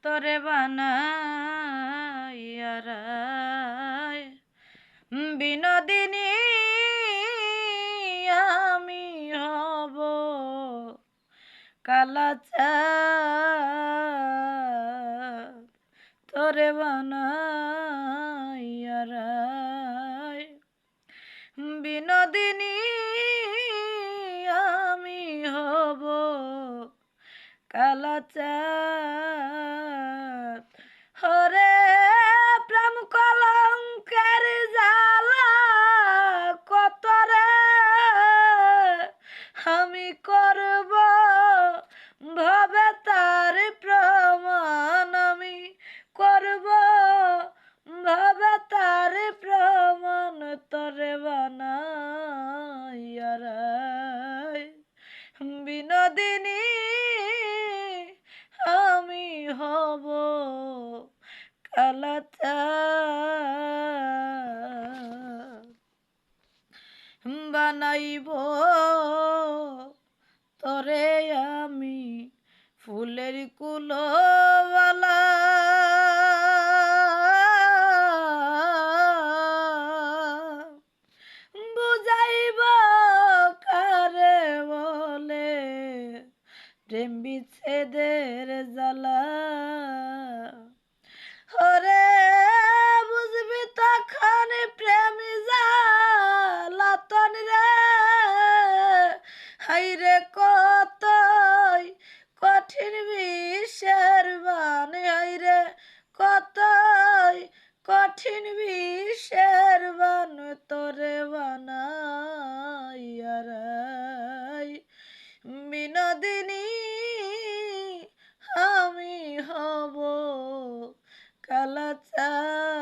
তোরে বানাইয়ারায় বিনোদিনী আমি হব কালাচাঁদ তোরে বানাইয়ারায় বিনোদিনী আমি হব কালাচাঁদ হরে প্রেম কলঙ্কের জ্বালা কত রে আমি করব ভবে তার প্রমাণ আমি করব ভবে তার প্রমাণ তোরে বানাইয়ারায় বিনোদিনী আমি হব কালাচাঁদ বানাইব তোরে আমি ফুলের কুলবালা বুঝাইব কারে বলে প্রেম বিচ্ছেদের জ্বালা ওরে বুঝবি তখন প্রেম জ্বালাতন রে হাইরে কতই কঠিন বিষের বান হাইরে কতই কঠিন বিষের বান তোরে বানাইয়ারাই বিনোদিনী আমি হব কালাচাঁদ।